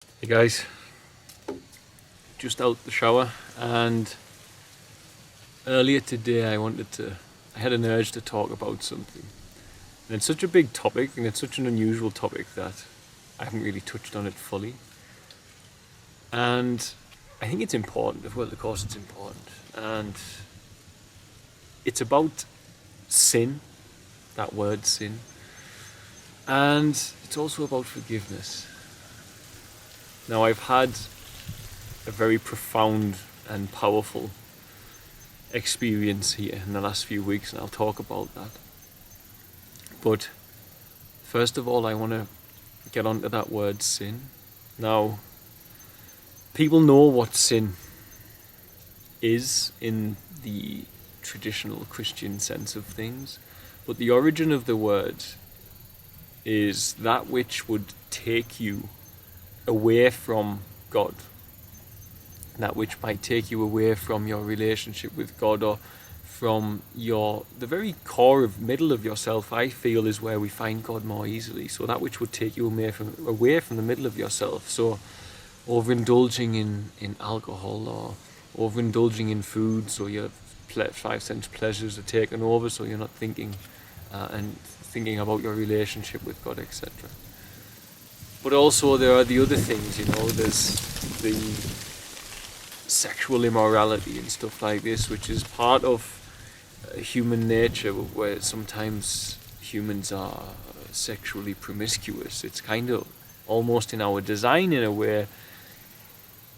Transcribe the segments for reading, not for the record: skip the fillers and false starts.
Hey guys, just out the shower, and earlier today I had an urge to talk about something. And it's such a big topic and it's such an unusual topic that I haven't really touched on it fully. And I think it's important, well, of course it's important. And it's about sin, that word sin. And it's also about forgiveness. Now, I've had a very profound and powerful experience here in the last few weeks, and I'll talk about that. But first of all, I want to get onto that word sin. Now, people know what sin is in the traditional Christian sense of things, but the origin of the word is that which would take you away from God, that which might take you away from your relationship with God, or from the very core of middle of yourself. I feel is where we find God more easily. So that which would take you away from the middle of yourself. So overindulging in alcohol, or overindulging in food, so your 5 sense pleasures are taken over, so you're not thinking about your relationship with God, etc. But also there are the other things, there's the sexual immorality and stuff like this, which is part of human nature, where sometimes humans are sexually promiscuous. It's kind of almost in our design in a way,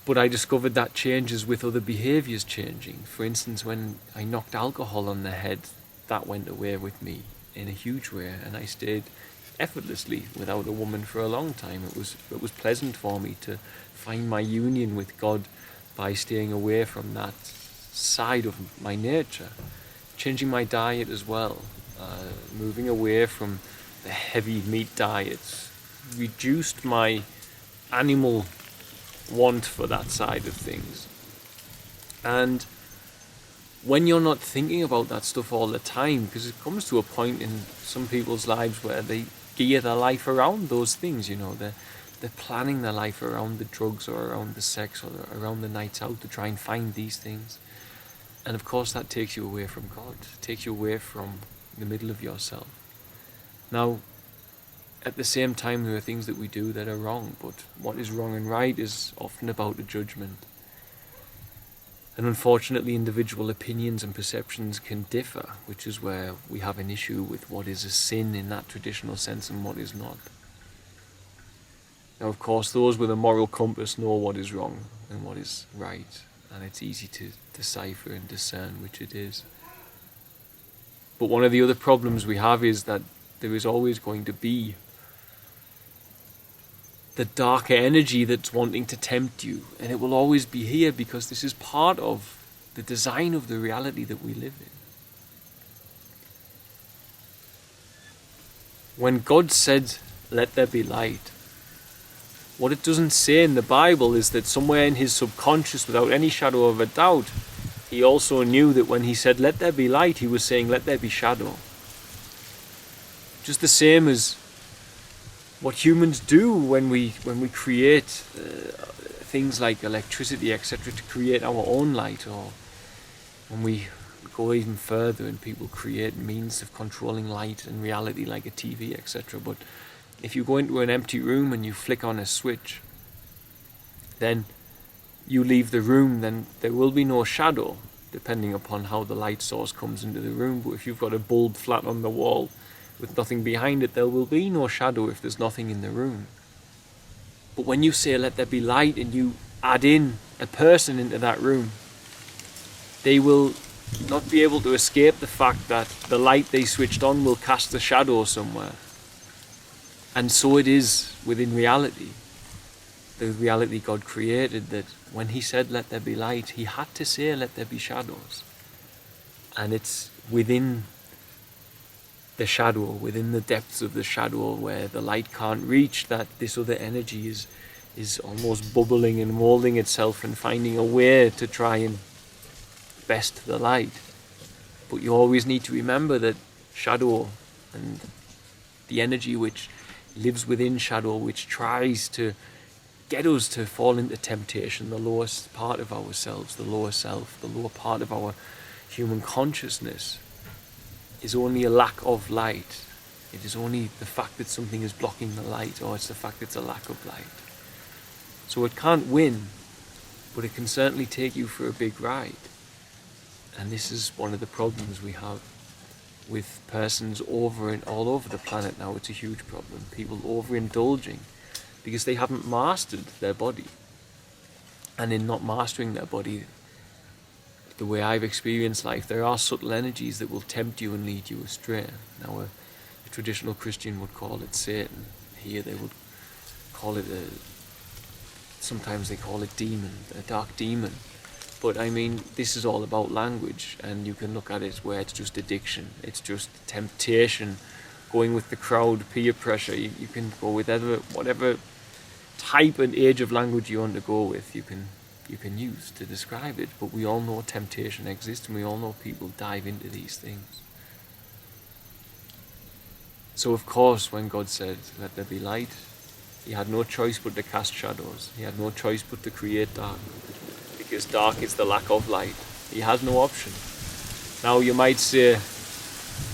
but I discovered that changes with other behaviours changing. For instance, when I knocked alcohol on the head, that went away with me in a huge way, and I stayed effortlessly without a woman for a long time. It was pleasant for me to find my union with God by staying away from that side of my nature. Changing my diet as well, moving away from the heavy meat diets, reduced my animal want for that side of things. And when you're not thinking about that stuff all the time, because it comes to a point in some people's lives where they gear their life around those things, they're planning their life around the drugs, or around the sex, or around the nights out to try and find these things. And of course that takes you away from God, takes you away from the middle of yourself. Now, at the same time, there are things that we do that are wrong, but what is wrong and right is often about a judgment. And unfortunately, individual opinions and perceptions can differ, which is where we have an issue with what is a sin in that traditional sense and what is not. Now, of course, those with a moral compass know what is wrong and what is right, and it's easy to decipher and discern which it is. But one of the other problems we have is that there is always going to be the darker energy that's wanting to tempt you, and it will always be here, because this is part of the design of the reality that we live in. When God said, "Let there be light," what it doesn't say in the Bible is that somewhere in his subconscious, without any shadow of a doubt, he also knew that when he said, "Let there be light," he was saying, "Let there be shadow." Just the same as what humans do when we create things like electricity, etc., to create our own light, or when we go even further and people create means of controlling light and reality like a TV, etc. But if you go into an empty room and you flick on a switch, then you leave the room, then there will be no shadow, depending upon how the light source comes into the room. But if you've got a bulb flat on the wall with nothing behind it, there will be no shadow if there's nothing in the room. But when you say, "Let there be light," and you add in a person into that room, they will not be able to escape the fact that the light they switched on will cast a shadow somewhere. And so it is within reality, the reality God created, that when he said, "Let there be light," he had to say, "Let there be shadows." And it's within the shadow, within the depths of the shadow where the light can't reach, that this other energy is almost bubbling and molding itself and finding a way to try and best the light. But you always need to remember that shadow and the energy which lives within shadow, which tries to get us to fall into temptation, the lowest part of ourselves, the lower self, the lower part of our human consciousness, is only a lack of light. It is only the fact that something is blocking the light, or it's the fact that it's a lack of light. So it can't win, but it can certainly take you for a big ride. And this is one of the problems we have with persons over and all over the planet now. It's a huge problem. People overindulging because they haven't mastered their body. And in not mastering their body, the way I've experienced life, there are subtle energies that will tempt you and lead you astray. Now, a traditional Christian would call it Satan. Here they would call it sometimes they call it demon, a dark demon. But I mean, this is all about language, and you can look at it where it's just addiction, it's just temptation, going with the crowd, peer pressure. You can go with whatever type and age of language you want to go with, you can use to describe it. But we all know temptation exists, and we all know people dive into these things. So of course, when God said, "Let there be light," he had no choice but to cast shadows. He had no choice but to create dark, because dark is the lack of light. He has no option. Now you might say,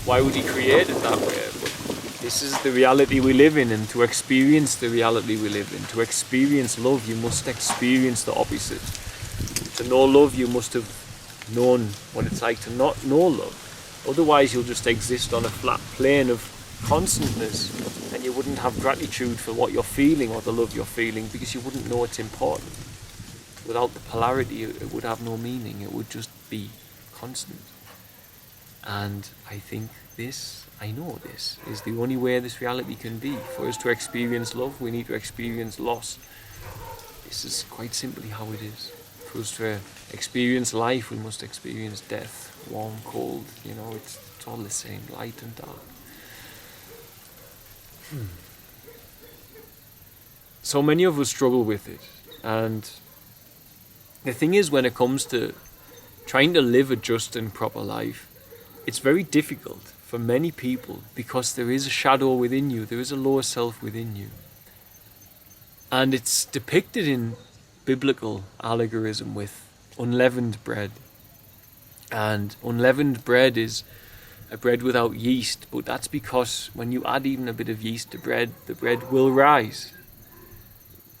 why would he create it that way? But this is the reality we live in, and to experience the reality we live in, to experience love, you must experience the opposite. To know love, you must have known what it's like to not know love. Otherwise you'll just exist on a flat plane of constantness, and you wouldn't have gratitude for what you're feeling or the love you're feeling, because you wouldn't know it's important. Without the polarity, it would have no meaning. It would just be constant. And I think I know this is the only way this reality can be. For us to experience love, we need to experience loss. This is quite simply how it is. For us to experience life, we must experience death, warm, cold. It's all the same, light and dark. So many of us struggle with it, and the thing is, when it comes to trying to live a just and proper life, it's very difficult for many people, because there is a shadow within you, there is a lower self within you. And it's depicted in biblical allegorism with unleavened bread. And unleavened bread is a bread without yeast, but that's because when you add even a bit of yeast to bread, the bread will rise.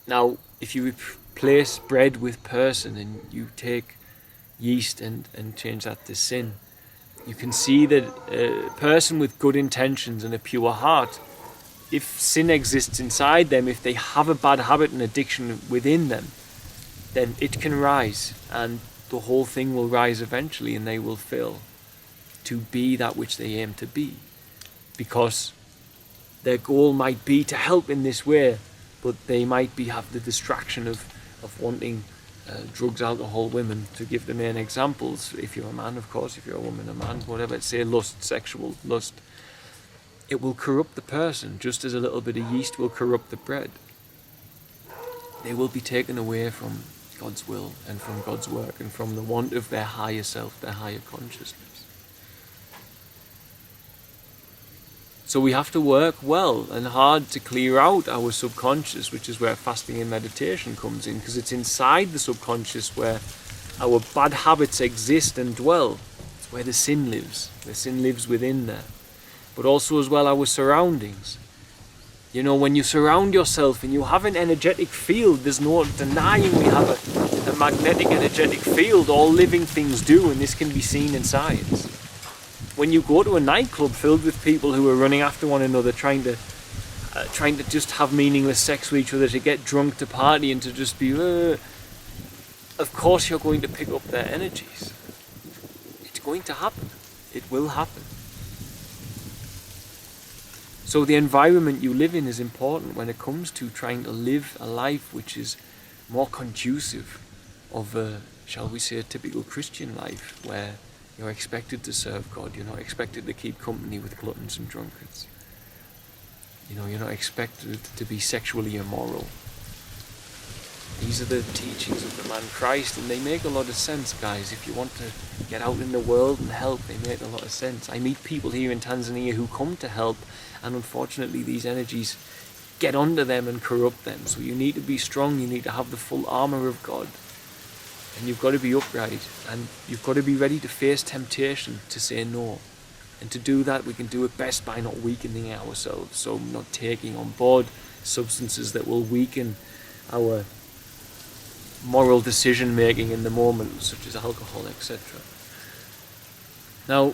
Now, if you replace bread with person, and you take yeast and change that to sin, you can see that a person with good intentions and a pure heart, if sin exists inside them, if they have a bad habit and addiction within them, then it can rise, and the whole thing will rise eventually, and they will fail to be that which they aim to be, because their goal might be to help in this way, but they might have the distraction of wanting drugs, alcohol, women, to give the main examples. If you're a man, of course, if you're a woman, a man, whatever, say lust, sexual lust. It will corrupt the person, just as a little bit of yeast will corrupt the bread. They will be taken away from God's will and from God's work and from the want of their higher self, their higher consciousness. So we have to work well and hard to clear out our subconscious, which is where fasting and meditation comes in, because it's inside the subconscious where our bad habits exist and dwell. It's where the sin lives. The sin lives within there. But also as well our surroundings. When you surround yourself and you have an energetic field, there's no denying we have a magnetic energetic field. All living things do, and this can be seen in science. When you go to a nightclub filled with people who are running after one another, trying to just have meaningless sex with each other, to get drunk, to party, and to just be, of course you're going to pick up their energies. It's going to happen. It will happen. So the environment you live in is important when it comes to trying to live a life which is more conducive of a, shall we say, a typical Christian life, where you're expected to serve God. You're not expected to keep company with gluttons and drunkards. You're not expected to be sexually immoral. These are the teachings of the man Christ, and they make a lot of sense, guys. If you want to get out in the world and help, they make a lot of sense. I meet people here in Tanzania who come to help, and unfortunately these energies get onto them and corrupt them. So you need to be strong, you need to have the full armour of God. And you've got to be upright, and you've got to be ready to face temptation, to say no. And to do that, we can do it best by not weakening ourselves, so not taking on board substances that will weaken our moral decision making in the moment, such as alcohol, etc. Now,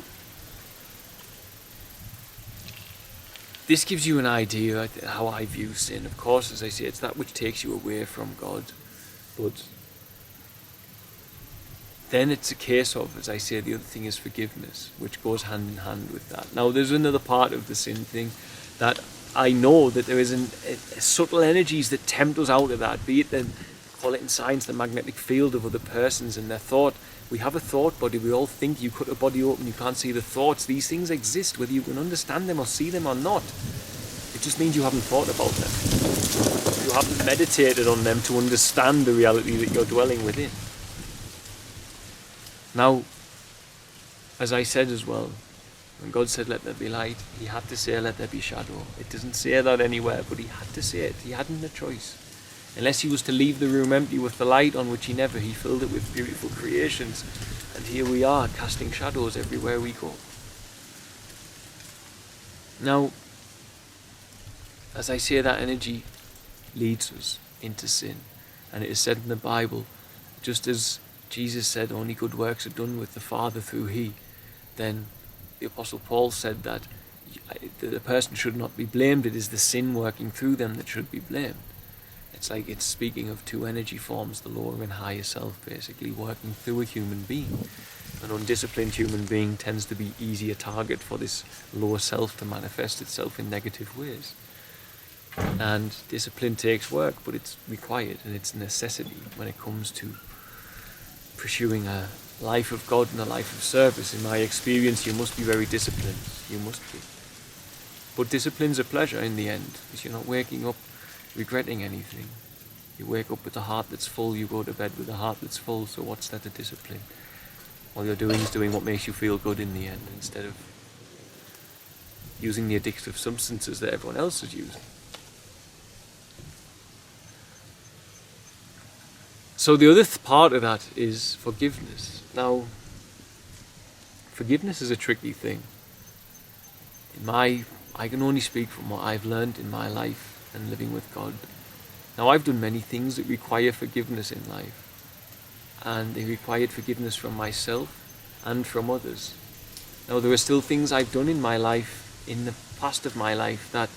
this gives you an idea of how I view sin. Of course, as I say, it's that which takes you away from God. But then it's a case of, as I say, the other thing is forgiveness, which goes hand in hand with that. Now, there's another part of the sin thing that I know that there is subtle energies that tempt us out of that, be it then, call it in science, the magnetic field of other persons and their thought. We have a thought body, we all think. You cut a body open, you can't see the thoughts. These things exist, whether you can understand them or see them or not. It just means you haven't thought about them. You haven't meditated on them to understand the reality that you're dwelling within. Now, as I said as well, when God said, let there be light, he had to say, let there be shadow. It doesn't say that anywhere, but he had to say it. He hadn't a choice. Unless he was to leave the room empty with the light on, which he never, he filled it with beautiful creations. And here we are, casting shadows everywhere we go. Now, as I say, that energy leads us into sin. And it is said in the Bible, just as Jesus said only good works are done with the Father through he, then the Apostle Paul said that the person should not be blamed. It is the sin working through them that should be blamed. It's like it's speaking of two energy forms, the lower and higher self, basically working through a human being. An undisciplined human being tends to be easier target for this lower self to manifest itself in negative ways. And discipline takes work, but it's required and it's a necessity when it comes to pursuing a life of God and a life of service. In my experience, you must be very disciplined. You must be. But discipline's a pleasure in the end, because you're not waking up regretting anything. You wake up with a heart that's full, you go to bed with a heart that's full, so what's that a discipline? All you're doing is doing what makes you feel good in the end, instead of using the addictive substances that everyone else is using. So the other part of that is forgiveness. Now, forgiveness is a tricky thing. I can only speak from what I've learned in my life and living with God. Now, I've done many things that require forgiveness in life, and they required forgiveness from myself and from others. Now, there are still things I've done in my life, in the past of my life, that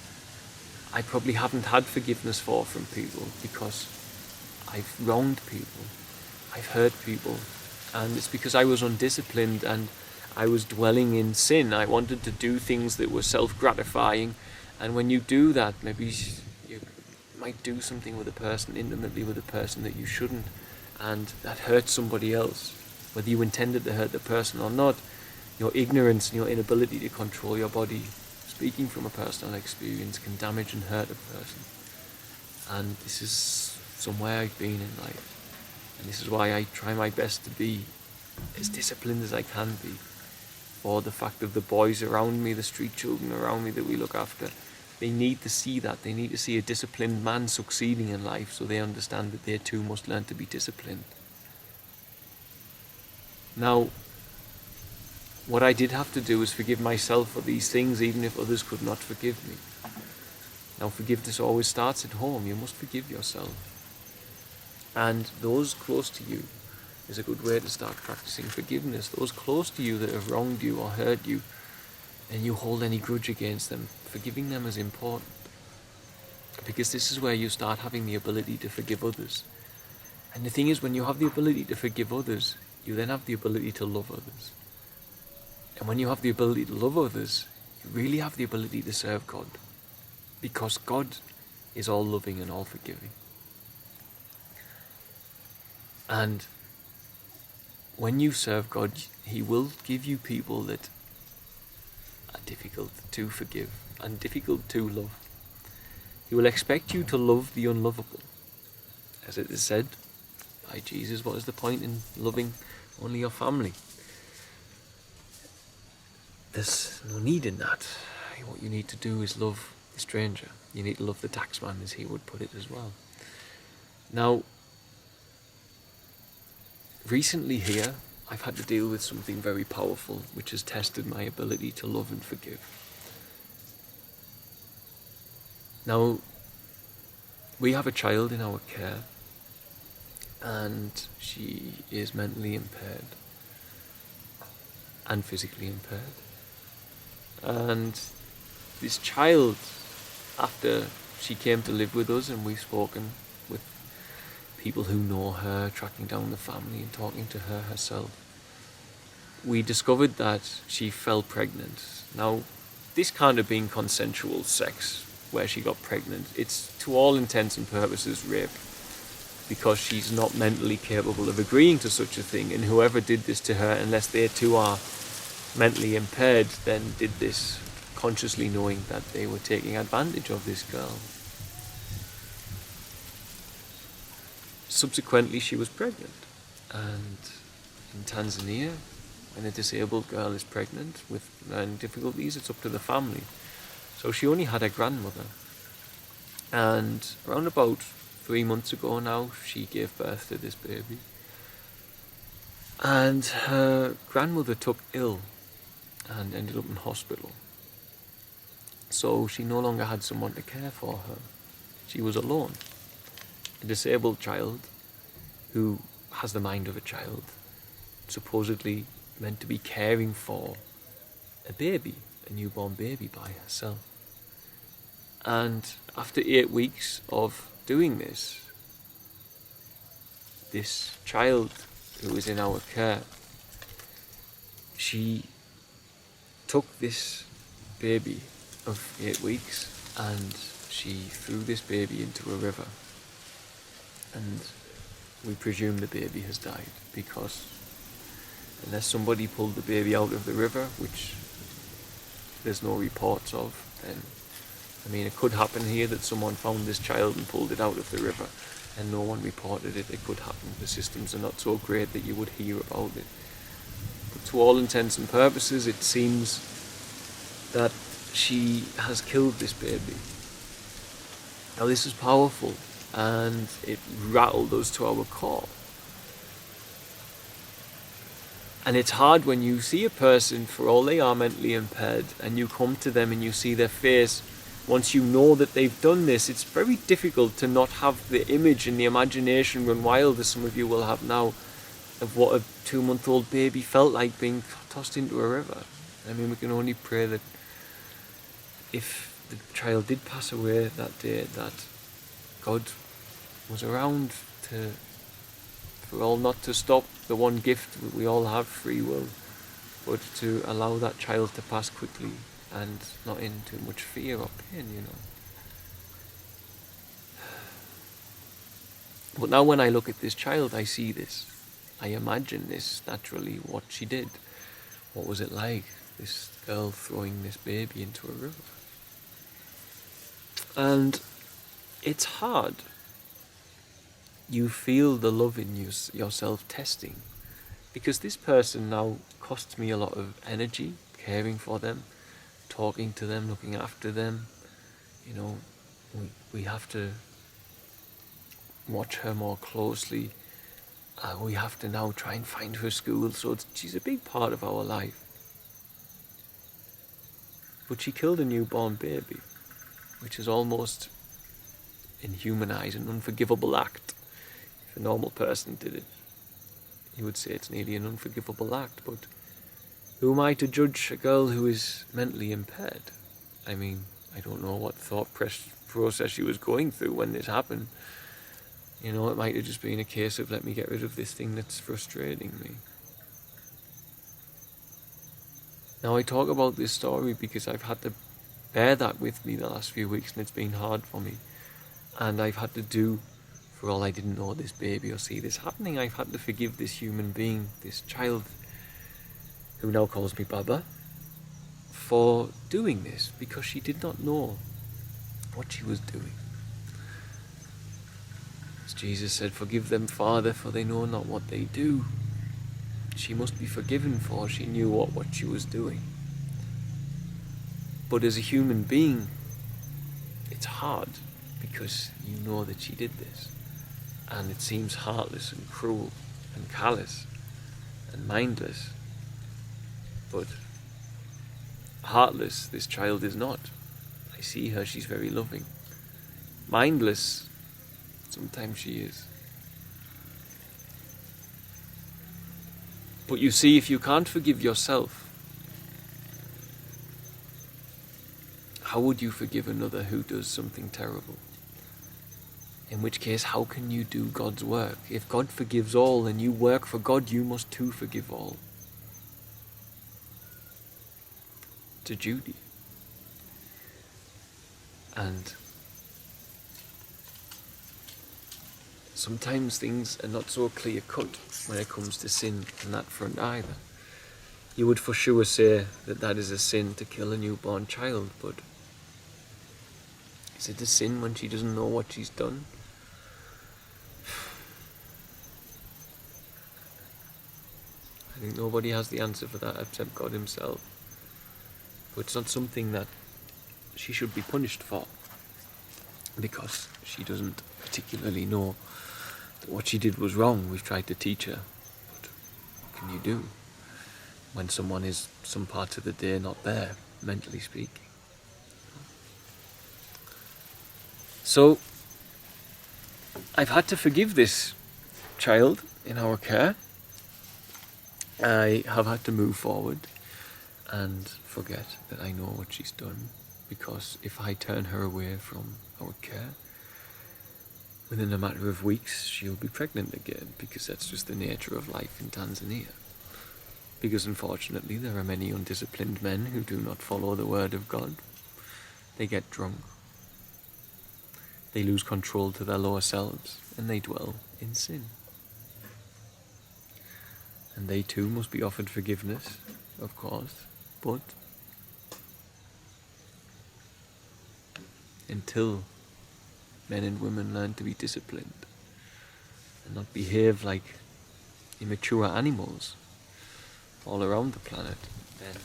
I probably haven't had forgiveness for from people, because I've wronged people, I've hurt people, and it's because I was undisciplined and I was dwelling in sin. I wanted to do things that were self-gratifying, and when you do that, maybe you might do something with a person, intimately with a person, that you shouldn't, and that hurts somebody else. Whether you intended to hurt the person or not, your ignorance and your inability to control your body, speaking from a personal experience, can damage and hurt a person. And this is somewhere I've been in life, and this is why I try my best to be as disciplined as I can be, for the fact of the boys around me, the street children around me that we look after. They need to see that. They need to see a disciplined man succeeding in life, so they understand that they too must learn to be disciplined. Now, what I did have to do is forgive myself for these things, even if others could not forgive me. Now, forgiveness always starts at home. You must forgive yourself. And those close to you is a good way to start practicing forgiveness. Those close to you that have wronged you or hurt you, and you hold any grudge against them, forgiving them is important. Because this is where you start having the ability to forgive others. And the thing is, when you have the ability to forgive others, you then have the ability to love others. And when you have the ability to love others, you really have the ability to serve God. Because God is all loving and all forgiving. And when you serve God, he will give you people that are difficult to forgive and difficult to love. He will expect you to love the unlovable. As it is said by Jesus, what is the point in loving only your family? There's no need in that. What you need to do is love the stranger. You need to love the taxman, as he would put it as well. Now, recently here, I've had to deal with something very powerful, which has tested my ability to love and forgive. Now, we have a child in our care, and she is mentally impaired and physically impaired. And this child, after she came to live with us and we've spoken with people who know her, tracking down the family and talking to her herself, we discovered that she fell pregnant. Now, this can't have been consensual sex where she got pregnant. It's to all intents and purposes rape, because she's not mentally capable of agreeing to such a thing, and whoever did this to her, unless they too are mentally impaired, then did this consciously knowing that they were taking advantage of this girl. Subsequently, she was pregnant, and in Tanzania, when a disabled girl is pregnant with learning difficulties, it's up to the family. So she only had a grandmother, and around about 3 months ago now, she gave birth to this baby, and her grandmother took ill and ended up in hospital. So she no longer had someone to care for her. She was alone. A disabled child who has the mind of a child, supposedly meant to be caring for a baby, a newborn baby by herself. And after 8 weeks of doing this child who was in our care, she took this baby of 8 weeks and she threw this baby into a river. And we presume the baby has died, because unless somebody pulled the baby out of the river, which there's no reports of, then, I mean, it could happen here that someone found this child and pulled it out of the river and no one reported it. It could happen. The systems are not so great that you would hear about it. But to all intents and purposes, it seems that she has killed this baby. Now, this is powerful, and it rattled us to our core. And it's hard when you see a person, for all they are mentally impaired, and you come to them and you see their face. Once you know that they've done this, it's very difficult to not have the image and the imagination run wild, as some of you will have now, of what a 2-month-old baby felt like being tossed into a river. I mean, we can only pray that if the child did pass away that day, that God was around for all not to stop the one gift that we all have, free will, but to allow that child to pass quickly and not in too much fear or pain, you know. But now when I look at this child, I see this. I imagine this naturally, what she did. What was it like, this girl throwing this baby into a river? And it's hard. You feel the love in yourself testing, because this person now costs me a lot of energy, caring for them, talking to them, looking after them. You know, we have to watch her more closely. We have to now try and find her school, so she's a big part of our life. But she killed a newborn baby, which is almost, in human eyes, an unforgivable act. If a normal person did it, you would say it's nearly an unforgivable act. But who am I to judge a girl who is mentally impaired? I mean, I don't know what thought process she was going through when this happened. You know, it might have just been a case of, let me get rid of this thing that's frustrating me. Now, I talk about this story because I've had to bear that with me the last few weeks, and it's been hard for me. And I've had to do, for all I didn't know this baby or see this happening, I've had to forgive this human being, this child, who now calls me Baba, for doing this, because she did not know what she was doing. As Jesus said, "Forgive them, Father, for they know not what they do." She must be forgiven, for she knew what she was doing. But as a human being, it's hard because you know that she did this. And it seems heartless and cruel and callous and mindless. But heartless, this child is not. I see her, she's very loving. Mindless, sometimes she is. But you see, if you can't forgive yourself, how would you forgive another who does something terrible? In which case, how can you do God's work? If God forgives all and you work for God, you must too forgive all. To Judy. And sometimes things are not so clear cut when it comes to sin on that front either. You would for sure say that that is a sin to kill a newborn child, but is it a sin when she doesn't know what she's done? I think nobody has the answer for that except God himself. But it's not something that she should be punished for, because she doesn't particularly know that what she did was wrong. We've tried to teach her, but what can you do when someone is some parts of the day not there, mentally speaking? So I've had to forgive this child in our care. I have had to move forward and forget that I know what she's done, because if I turn her away from our care, within a matter of weeks she'll be pregnant again, because that's just the nature of life in Tanzania. Because unfortunately there are many undisciplined men who do not follow the word of God. They get drunk, they lose control to their lower selves, and they dwell in sin. And they too must be offered forgiveness, of course, but until men and women learn to be disciplined and not behave like immature animals all around the planet, then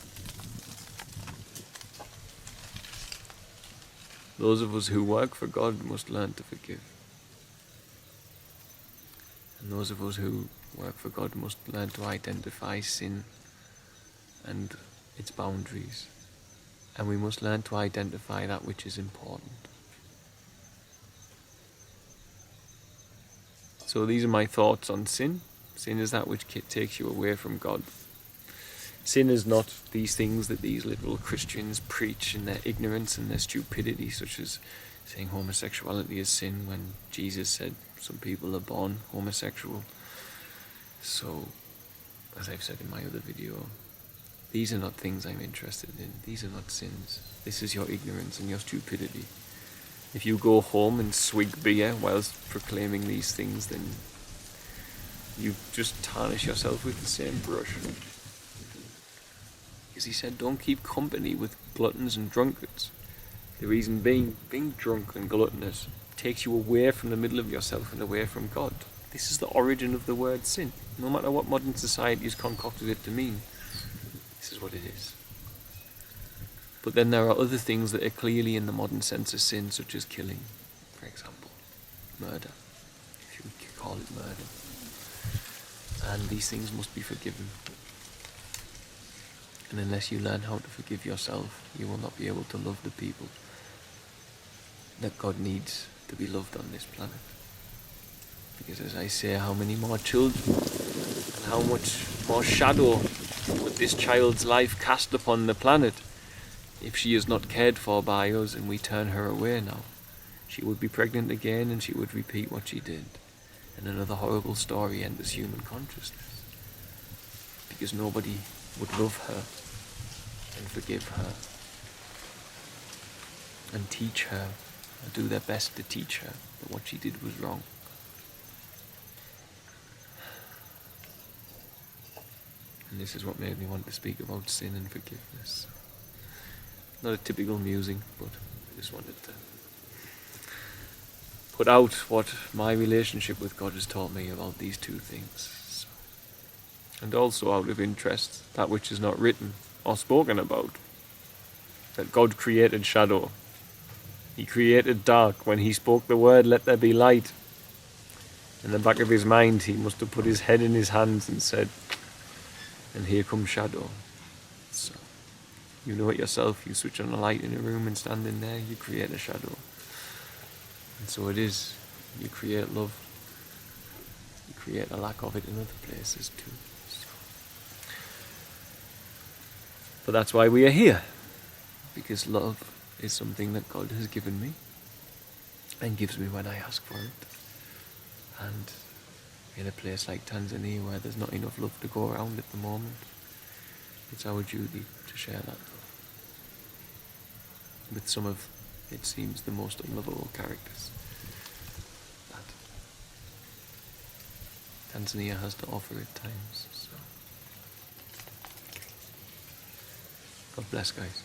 those of us who work for God must learn to forgive. And those of us who work for God must learn to identify sin and its boundaries. And we must learn to identify that which is important. So these are my thoughts on sin. Sin is that which takes you away from God. Sin is not these things that these liberal Christians preach in their ignorance and their stupidity, such as saying homosexuality is sin when Jesus said some people are born homosexual. So, as I've said in my other video, these are not things I'm interested in. These are not sins. This is your ignorance and your stupidity. If you go home and swig beer whilst proclaiming these things, then you just tarnish yourself with the same brush. Because he said, don't keep company with gluttons and drunkards. The reason being drunk and gluttonous takes you away from the middle of yourself and away from God. This is the origin of the word sin. No matter what modern society has concocted it to mean, this is what it is. But then there are other things that are clearly in the modern sense of sin, such as killing, for example, murder, if you could call it murder. And these things must be forgiven. And unless you learn how to forgive yourself, you will not be able to love the people that God needs to be loved on this planet. Because as I say, how many more children and how much more shadow would this child's life cast upon the planet if she is not cared for by us and we turn her away now? She would be pregnant again and she would repeat what she did. And another horrible story enters human consciousness. Because nobody would love her and forgive her and teach her and do their best to teach her that what she did was wrong. And this is what made me want to speak about sin and forgiveness. Not a typical musing, but I just wanted to put out what my relationship with God has taught me about these two things. And also, out of interest, that which is not written or spoken about, that God created shadow He created dark. When he spoke the word, let there be light. In the back of his mind, he must have put his head in his hands and said, and here comes shadow. So, you know it yourself. You switch on a light in a room and stand in there, you create a shadow. And so it is. You create love. You create a lack of it in other places too. So. But that's why we are here. Because love is something that God has given me and gives me when I ask for it. And in a place like Tanzania where there's not enough love to go around at the moment, it's our duty to share that love with some of, it seems, the most unlovable characters that Tanzania has to offer at times. So, God bless, guys.